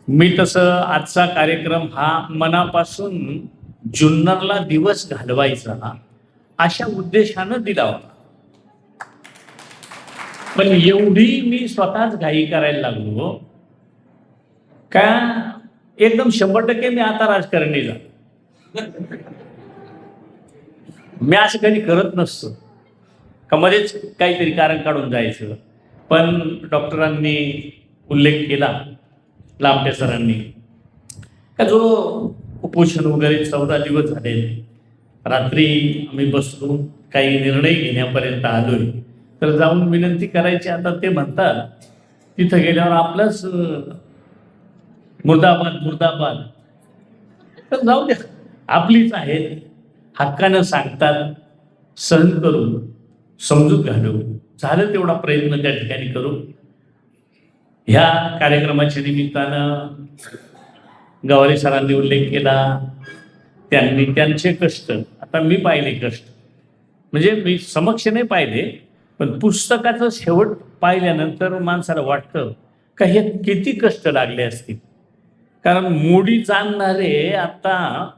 मी तसं आजचा कार्यक्रम हा मनापासून जुन्नरला दिवस घालवायचा अशा उद्देशानं दिला होता. पण एवढी मी स्वतःच घाई करायला लागलो का एकदम 100% मी आता राजकारणी झालो. मी असं कधी करत नसतो का मध्येच काहीतरी कारण काढून जायचं. पण डॉक्टरांनी उल्लेख केला, लांबटे सरांनी, का जो उपोषण वगैरे 14 दिवस झाले, रात्री आम्ही बसलो काही निर्णय घेण्यापर्यंत आलोय, तर जाऊन विनंती करायची. आता ते म्हणतात तिथं गेल्यावर आपलंच मुर्दाबाद मुर्दाबाद, तर जाऊ द्या, आपलीच आहेत, हक्कानं सांगतात, सहन करू, समजूत घालू, झालं तेवढा प्रयत्न त्या ठिकाणी करू. ह्या कार्यक्रमाच्या निमित्तानं गवारी सरांनी उल्लेख केला, त्यांनी त्यांचे कष्ट, आता मी पाहिले कष्ट, म्हणजे मी समक्ष नाही पाहिले, पण पुस्तकाचं शेवट पाहिल्यानंतर माणसाला वाटतं का हे किती कष्ट लागले असतील. कारण मोडी जाणणारे, आता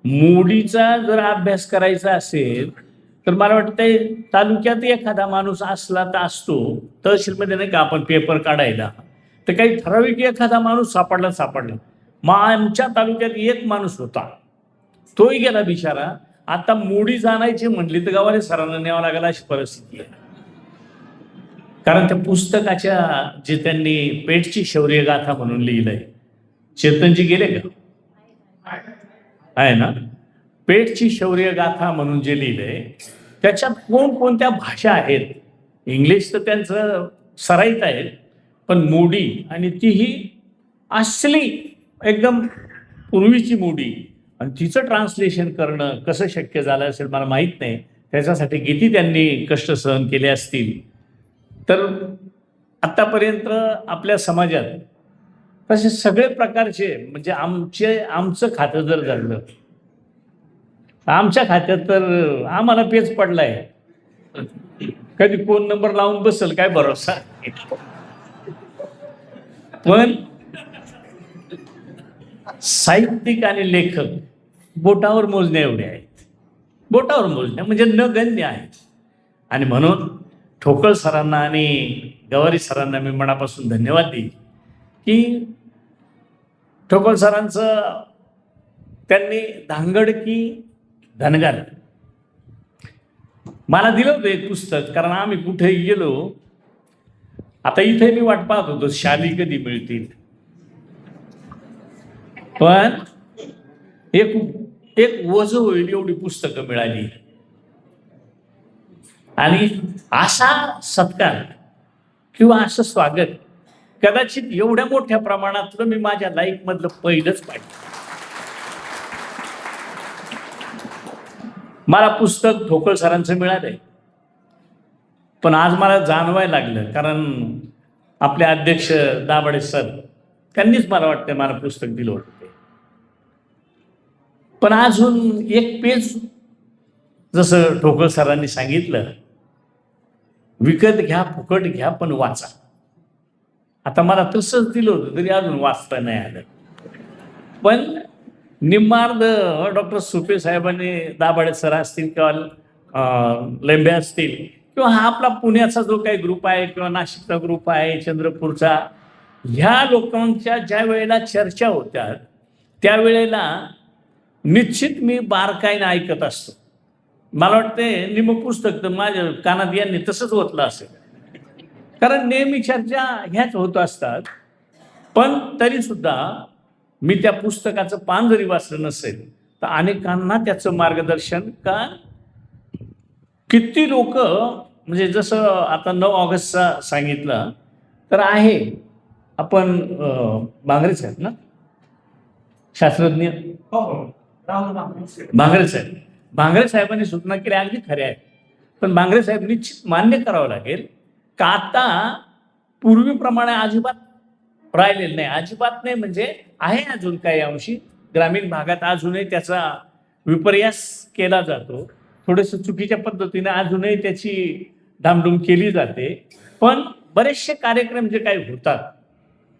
मोडीचा जर अभ्यास करायचा असेल तर मला वाटतंय तालुक्यात एखादा माणूस असला तर असतो, तहसीलमध्ये नाही का आपण पेपर काढायला, तर काही ठराविक एखादा माणूस सापडला. मग आमच्या तालुक्यात एक माणूस होता, तोही गेला बिचारा. आता मोडी जाणायची म्हटली तर गावाला सरांना न्यावं लागेल अशी परिस्थिती आहे. कारण त्या पुस्तकाच्या जे त्यांनी पेठची शौर्य गाथा म्हणून लिहिलंय, चेतनजी गेले का? आहे ना, पेठची शौर्य गाथा म्हणून जे लिहिलंय त्याच्यात कोणकोणत्या भाषा आहेत, इंग्लिश तर त्यांचं सराईत आहे, पण मोडी, आणि तीही असली एकदम पूर्वीची मोडी, आणि तिचं ट्रान्सलेशन करणं कसं शक्य झालं असेल मला माहीत नाही. त्याच्यासाठी किती त्यांनी कष्ट सहन केले असतील. तर आत्तापर्यंत आपल्या समाजात तसे सगळे प्रकारचे, म्हणजे आमचं खातं जर झालं, आमच्या खात्यात तर आम्हाला पेच पडलाय, कधी फोन नंबर लावून बसेल काय भरोसा. पण साहित्यिक आणि लेखक बोटावर मोजण्या एवढे आहेत, बोटावर मोजण्या म्हणजे नगण्य आहेत. आणि म्हणून ठोकळ सरांना आणि गवारी सरांना मी मनापासून धन्यवाद देईन की ठोकळ सरांचं त्यांनी धांगड की धनगर मला दिलं होतं एक पुस्तक. कारण आम्ही कुठेही गेलो, आता इथे मी वाट पाहत होतो शाली कधी मिळतील, पण एक वज होईल एवढी पुस्तकं मिळाली. आणि असा सत्कार किंवा असं स्वागत कदाचित एवढ्या मोठ्या प्रमाणातलं मी माझ्या लाईफ मधलं पहिलंच पाहिजे. मला पुस्तक ठोकळ सरांचं मिळालंय, पण आज मला जाणवायला लागलं, कारण आपले अध्यक्ष दाभाडे सर त्यांनीच मला वाटतं मला पुस्तक दिलं होतं ते. पण अजून एक पेज, जसं ठोकळ सरांनी सांगितलं, विकत घ्या, फुकट घ्या, पण वाचा. आता मला तसंच दिलं होतं तरी अजून वाचता नाही आलं. पण निम्मार्ध डॉक्टर सुपे साहेबांनी, दाभाडे सर असतील किंवा लेंबे असतील, किंवा हा आपला पुण्याचा जो काही ग्रुप आहे किंवा नाशिकचा ग्रुप आहे, चंद्रपूरचा, ह्या लोकांच्या ज्या वेळेला चर्चा होत्या त्यावेळेला निश्चित मी बारकाईनं ऐकत असतो. मला वाटते निम पुस्तक तर माझ्या कानात यांनी तसंच ओतलं असेल, कारण नेहमी चर्चा ह्याच होत असतात. पण तरी सुद्धा मी त्या पुस्तकाचं पान जरी वाचलं नसेल तर अनेकांना त्याचं मार्गदर्शन, का किती लोक, म्हणजे जसं आता 9 ऑगस्टचा सांगितलं तर आहे, आपण बांगरे साहेब ना, शास्त्रज्ञ बांगरे साहेबांनी सूचना केल्या, अगदी खऱ्या आहेत. पण बांगरे साहेब निश्चित मान्य करावं लागेल का आता पूर्वीप्रमाणे अजिबात राहिलेलं नाही. अजिबात नाही म्हणजे आहे अजून काही अंशी ग्रामीण भागात अजूनही त्याचा विपर्यास केला जातो, थोडंसं चुकीच्या पद्धतीने अजूनही त्याची धामधूम केली जाते. पण बरेचसे कार्यक्रम जे काही होतात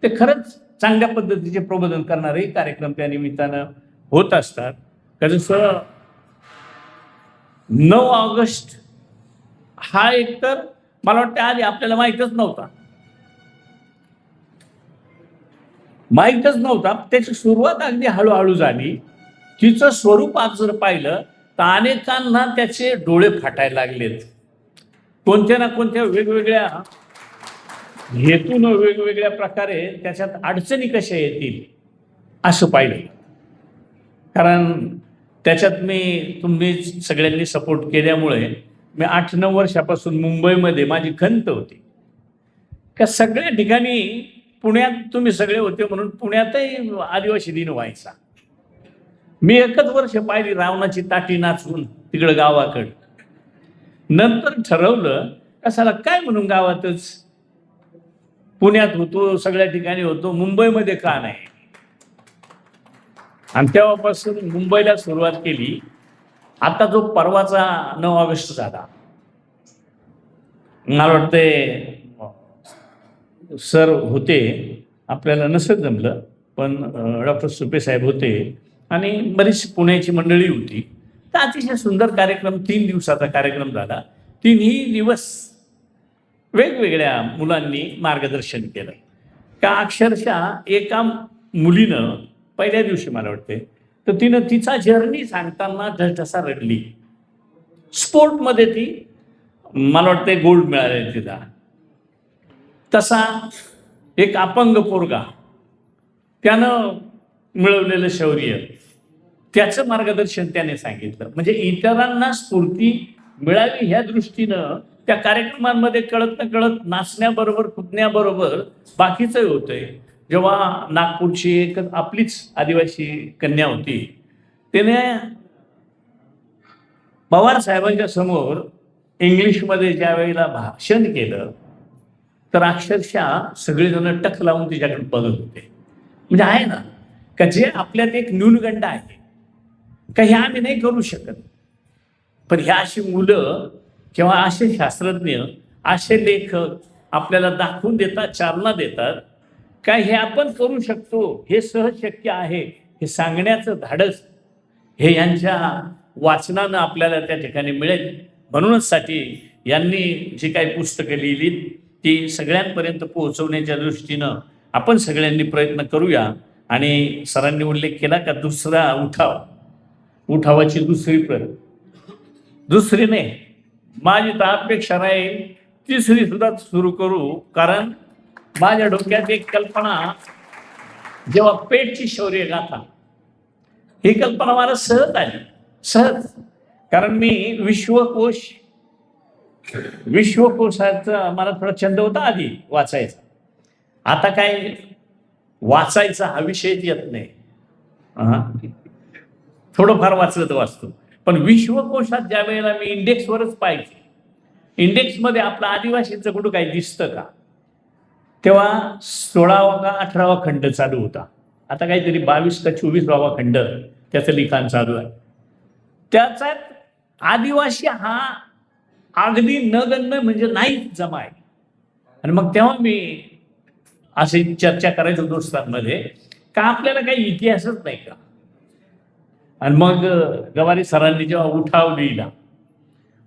ते खरंच चांगल्या पद्धतीचे प्रबोधन करणारे कार्यक्रम त्या निमित्तानं होत असतात. जसं 9 ऑगस्ट हा एक तर मला वाटतं आधी आपल्याला माहीतच नव्हता. त्याची सुरुवात अगदी हळूहळू झाली. तिचं स्वरूप आज जर पाहिलं तर अनेकांना त्याचे डोळे फाटायला लागलेत. कोणत्या ना कोणत्या वेगवेगळ्या हेतून वेगवेगळ्या प्रकारे त्याच्यात अडचणी कशा येतील असं पाहिलं. कारण त्याच्यात तुम्ही सगळ्यांनी सपोर्ट केल्यामुळे मी 8-9 वर्षापासून मुंबईमध्ये माझी खंत होती का सगळ्या ठिकाणी पुण्यात तुम्ही सगळे होते म्हणून पुण्यातही आदिवासी दिन व्हायचा. मी एकच वर्ष पाहिली रावणाची ताटी नाचून तिकडं गावाकडं. नंतर ठरवलं कशाला काय म्हणून गावातच पुण्यात होतो सगळ्या ठिकाणी होतो मुंबईमध्ये का नाही. आणि तेव्हापासून मुंबईला सुरुवात केली. आता जो परवाचा 9 ऑगस्ट झाला मला वाटते सर होते आपल्याला नसत जमलं पण डॉक्टर सुपे साहेब होते आणि बरीचशी पुण्याची मंडळी होती. तर अतिशय सुंदर कार्यक्रम 3 दिवसाचा कार्यक्रम झाला. 3ही दिवस वेगवेगळ्या मुलांनी मार्गदर्शन केलं का अक्षरशः एका मुलीनं पहिल्या दिवशी मला वाटते तर तिनं तिचा जर्नी सांगताना ढसढसा रडली. स्पोर्टमध्ये ती मला वाटते गोल्ड मिळाले तिला. तसा एक अपंग पोरगा त्यानं मिळवलेलं शौर्य त्याचं मार्गदर्शन त्याने सांगितलं. म्हणजे इतरांना स्फूर्ती मिळावी ह्या दृष्टीनं त्या कार्यक्रमांमध्ये कळत न कळत नाचण्याबरोबर कुदण्याबरोबर बाकीचंही होतंय. जेव्हा नागपूरची एक आपलीच आदिवासी कन्या होती त्याने पवार साहेबांच्या समोर इंग्लिशमध्ये ज्या वेळेला भाषण केलं तर अक्षरशः सगळेजण टक लावून तिच्याकडे बघत होते. म्हणजे आहे ना का जे आपल्यात एक न्यूनगंड आहे का हे आम्ही नाही करू शकत पण ह्या अशी मुलं किंवा असे शास्त्रज्ञ असे लेखक आपल्याला दाखवून देतात चालना देतात का हे आपण करू शकतो हे सहज शक्य आहे हे सांगण्याचं धाडस हे यांच्या वाचनानं आपल्याला त्या ठिकाणी मिळेल. म्हणूनच साठी यांनी जी काही पुस्तकं लिहिलीत ती सगळ्यांपर्यंत पोहोचवण्याच्या दृष्टीनं आपण सगळ्यांनी प्रयत्न करूया. आणि सरांनी उल्लेख केला का दुसरा उठावाची दुसरी प्रत दुसरी नाही माझी तर अपेक्षा राहील तिसरी सुद्धा सुरू करू. कारण माझ्या डोक्यात एक कल्पना जेव्हा पेटची शौर्य गाथा ही कल्पना मला सहज आली सहज. कारण मी विश्वकोशाचा मला थोडा छंद होता आधी वाचायचा. आता काय वाचायचा हा विषयच येत नाही. थोडंफार वाचलं तर वाचतो पण विश्वकोशात ज्या वेळेला मी इंडेक्सवरच पाहिजे इंडेक्समध्ये आपलं आदिवासीचं कुठं काही दिसतं का तेव्हा 16वा का 18वा खंड चालू होता. आता काहीतरी 22 का 24वा खंड त्याचं लिखाण चालू आहे. त्याच्यात आदिवासी हा अगदी नगण्य म्हणजे नाहीच जमा आहे. आणि मग तेव्हा मी अशी चर्चा करायचो दोस्तांमध्ये का आपल्याला काही इतिहासच नाही का. आणि मग गवारी सरांनी जेव्हा उठाव लिहिला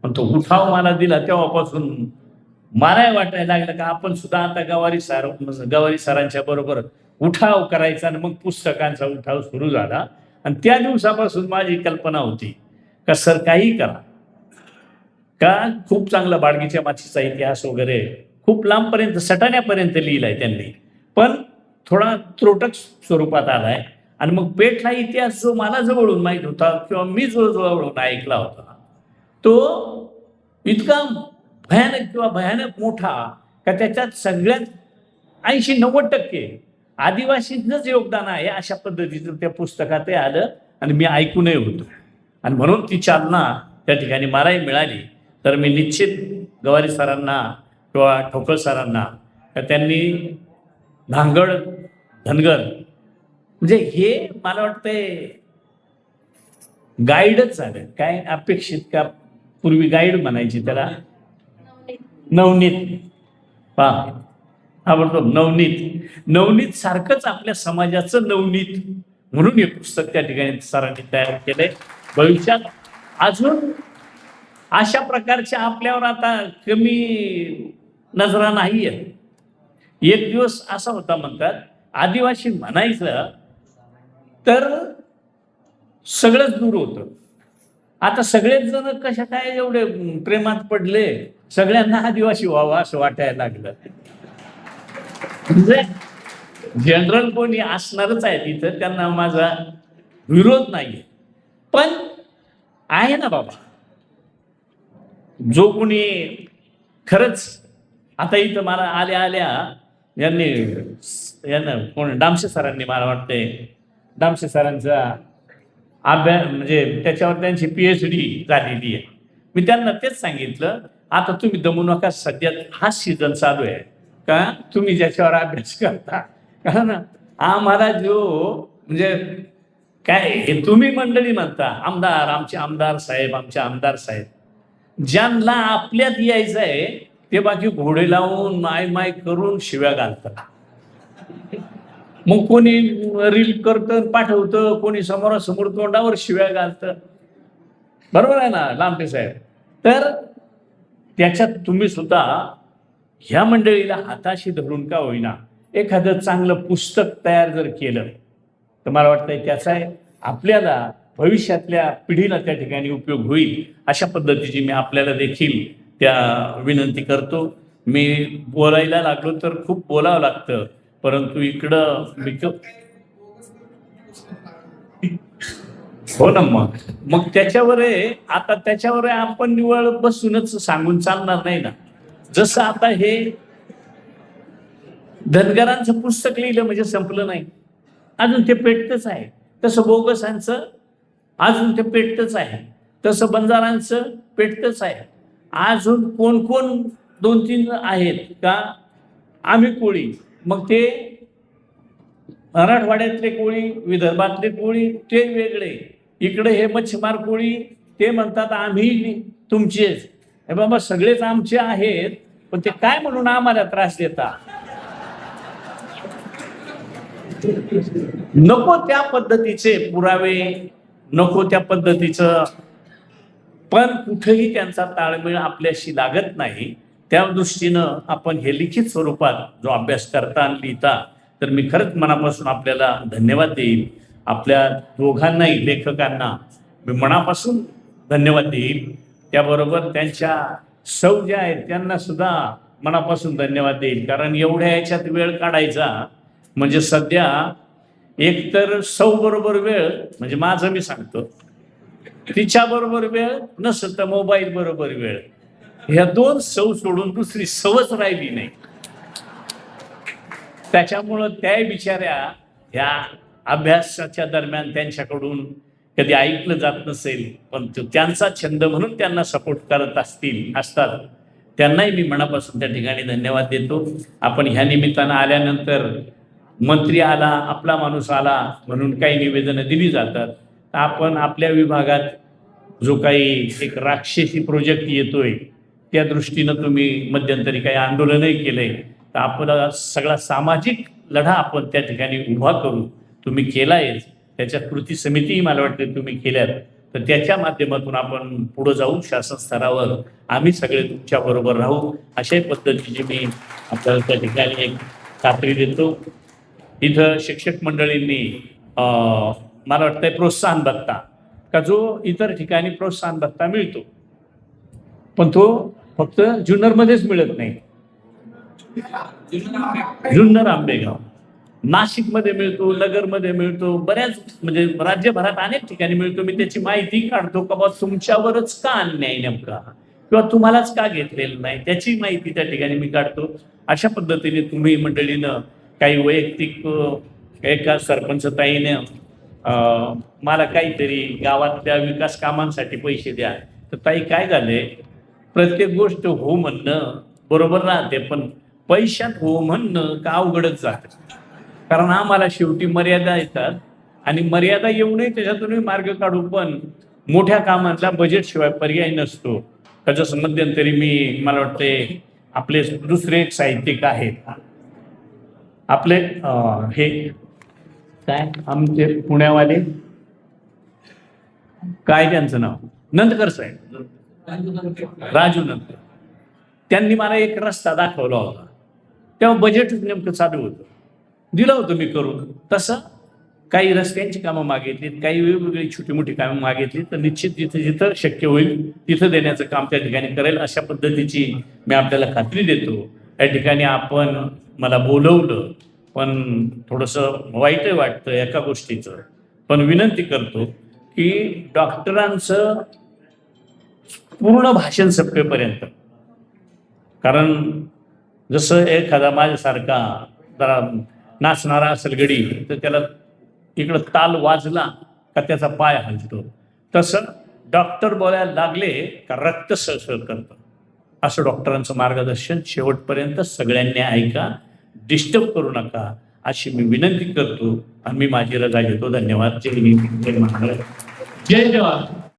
पण तो उठाव मला दिला तेव्हापासून मला वाटायला लागलं का आपण सुद्धा आता गवारी सरांच्या बरोबर उठाव करायचा. आणि मग पुस्तकांचा उठाव सुरू झाला. आणि त्या दिवसापासून माझी कल्पना होती का सर काही करा का खूप चांगला बाळगीच्या माचीचा इतिहास वगैरे खूप लांबपर्यंत सटाण्यापर्यंत लिहिलाय त्यांनी पण थोडा त्रोटक स्वरूपात आलाय. आणि मग पेठला इतिहास जो मला जवळून माहीत होता किंवा मी जो जवळून ऐकला होता तो इतका भयानक मोठा का त्याच्यात सगळ्यात 80-90% आदिवासींचंच योगदान आहे अशा पद्धतीचं त्या पुस्तकात आलं. आणि मी ऐकूनही होतो. आणि म्हणून ती चालना त्या ठिकाणी मलाही मिळाली. तर मी निश्चित गवारी सरांना किंवा ठोकळ सरांना त्यांनी धांगड धनगर म्हणजे हे मला वाटतंय गाईडच झालं. काय अपेक्षित का पूर्वी गाईड म्हणायची त्याला नवनीत पहा आवडतो नवनीत. नवनीत सारखंच आपल्या समाजाचं नवनीत म्हणून हे पुस्तक त्या ठिकाणी सरांनी तयार केलंय. भविष्यात अजून अशा प्रकारच्या आपल्यावर आता कमी नजरा नाही आहे. एक दिवस असा होता म्हणतात, आदिवासी म्हणायचं तर सगळंच दूर होतं. आता सगळेच जण कशा काय एवढे प्रेमात पडले, सगळ्यांना आदिवासी व्हावं असं वाटायला लागलं. म्हणजे जनरल कोणी असणारच आहे तिथं, त्यांना माझा विरोध नाहीये. पण आहे ना बाबा, जो कोणी खरंच आता इथं मला आल्या आल्या यांना कोण डामशे सरांनी, मला वाटतंय डामशे सरांचा अभ्यास म्हणजे त्याच्यावर त्यांची PhD झालेली आहे. मी त्यांना तेच सांगितलं, आता तुम्ही दमू नका, सध्या हा सीझन चालू आहे का तुम्ही ज्याच्यावर अभ्यास करता, कारण आम्हाला जो म्हणजे काय हे तुम्ही मंडळी म्हणता आमदार, आमचे आमदार साहेब, आमचे आमदार साहेब, ज्यांना आपल्यात यायचं आहे ते बाकी घोडे लावून माय माय करून शिव्या घालतात. मग कोणी रील करतं पाठवतं, कोणी समोरासमोर तोंडावर शिव्या घालतं. बरोबर आहे ना लांबटे साहेब? तर त्याच्यात तुम्ही सुद्धा ह्या मंडळीला हाताशी धरून का होईना एखादं चांगलं पुस्तक तयार जर केलं तर मला वाटतंय त्याचा आपल्याला भविष्यातल्या पिढीला त्या ठिकाणी उपयोग होईल. अशा पद्धतीची मी आपल्याला देखील त्या विनंती करतो. मी बोलायला लागलो तर खूप बोलावं लागतं, परंतु इकडं हो ना, मग त्याच्यावर आता त्याच्यावर आपण निवळ बसूनच सांगून चालणार नाही ना. जसं आता हे धनगरांचं पुस्तक लिहिलं म्हणजे संपलं नाही, अजून ते पेटतच आहे. तसं बोगसांचं अजून ते पेटतच आहे, तसं बंजारांचं पेटतच आहे. अजून कोण कोण 2-3 आहेत का आम्ही कोळी, मग ते मराठवाड्यातले कोळी, विदर्भातले कोळी ते वेगळे, इकडे हे मच्छीमार कोळी ते म्हणतात आम्ही तुमचेच. हे बाबा सगळेच आमचे आहेत, पण ते काय म्हणून आम्हाला त्रास देता. नको त्या पद्धतीचे पुरावे, नको त्या पद्धतीचं, पण कुठेही त्यांचा ताळमेळ आपल्याशी लागत नाही. त्या दृष्टीनं आपण हे लिखित स्वरूपात जो अभ्यास करता आणि लिहिता, तर मी खरंच मनापासून आपल्याला धन्यवाद देईल. आपल्या दोघांनाही लेखकांना मी मनापासून धन्यवाद देईल. त्याबरोबर त्यांच्या सौ ज्या आहेत त्यांना सुद्धा मनापासून धन्यवाद देईल. कारण एवढ्या याच्यात वेळ काढायचा म्हणजे सध्या एकतर सौ बरोबर वेळ म्हणजे माझं मी सांगतो, तिच्या बरोबर वेळ नसेल तर मोबाईल बरोबर वेळ, ह्या 2 सौ सोडून दुसरी सवच राहिली नाही. त्याच्यामुळं त्या बिचाऱ्या ह्या अभ्यासाच्या दरम्यान त्यांच्याकडून कधी ऐकलं जात नसेल, पण त्यांचा छंद म्हणून त्यांना सपोर्ट करत असतात. त्यांनाही मी मनापासून त्या ठिकाणी धन्यवाद देतो. आपण ह्या निमित्तानं आल्यानंतर मंत्री आला, आपला माणूस आला म्हणून काही निवेदनं दिली जातात. आपण आपल्या विभागात जो काही एक राक्षसी प्रोजेक्ट येतोय त्या दृष्टीनं तुम्ही मध्यंतरी काही आंदोलनही केलंय, तर आपला सगळा सामाजिक लढा आपण त्या ठिकाणी उभा करू. तुम्ही केलायच, त्याच्या कृती समितीही मला वाटते तुम्ही केल्यात, तर त्याच्या माध्यमातून आपण पुढे जाऊ. शासन स्तरावर आम्ही सगळे तुमच्याबरोबर राहू, अशाही पद्धतीची मी आपल्याला त्या ठिकाणी एक खात्री देतो. इथं शिक्षक मंडळींनी मला वाटतंय प्रोत्साहन भत्ता, का जो इतर ठिकाणी प्रोत्साहन भत्ता मिळतो, पण तो फक्त जुन्नरमध्येच मिळत नाही. जुन्नर, आंबेगाव, नाशिकमध्ये मिळतो, नगरमध्ये मिळतो, बऱ्याच म्हणजे राज्यभरात अनेक ठिकाणी मिळतो. मी त्याची माहिती काढतो का बा तुमच्यावरच का अन्याय नेमका, किंवा तुम्हालाच का घेतलेलं नाही, त्याची माहिती त्या ठिकाणी मी काढतो. अशा पद्धतीने तुम्ही मंडळीनं काही वैयक्तिक एका सरपंच ताईने मला काहीतरी गावातल्या विकास कामांसाठी पैसे द्या, तर ताई काय झाले, प्रत्येक गोष्ट हो म्हणणं बरोबर राहते, पण पैशात हो म्हणणं का अवघडच जातं. कारण आम्हाला शेवटी मर्यादा येतात आणि मर्यादा येऊनही त्याच्यातूनही मार्ग काढू, पण मोठ्या कामांचा बजेटशिवाय पर्याय नसतो. जसं मध्यंतरी मला वाटते आपले दुसरे एक साहित्यिक आहेत आपले हे काय आमचे पुण्यावाले काय त्यांचं नाव नंदकर साहेब, राजू नंदकर, त्यांनी मला एक रस्ता दाखवला होता. तेव्हा बजेटच नेमकं चालू होतं, दिलं होतं मी करून. तसं काही रस्त्यांची कामं मागितलीत, काही वेगवेगळी छोटी मोठी कामं मागितली, तर निश्चित जिथं जिथं शक्य होईल तिथं देण्याचं काम त्या ठिकाणी करेल, अशा पद्धतीची मी आपल्याला खात्री देतो. या ठिकाणी आपण मला बोलवलं, पण थोडंसं वाईटही वाटतं एका गोष्टीचं, पण विनंती करतो की डॉक्टरांचं पूर्ण भाषण संपेपर्यंत, कारण जसं एखादा माझ्यासारखा जरा नाचणारा असेल गडी, तर त्याला इकडं ताल वाजला का त्याचा पाय हलतो, तसं डॉक्टर बोलायला लागले का रक्त सळसळ करतं. असं डॉक्टरांचं मार्गदर्शन शेवटपर्यंत सगळ्यांनी ऐका, डिस्टर्ब करू नका अशी मी विनंती करतो आणि मी माझी रजा घेतो. धन्यवाद. जय हिंद, जय महाराष्ट्र, जय जवान.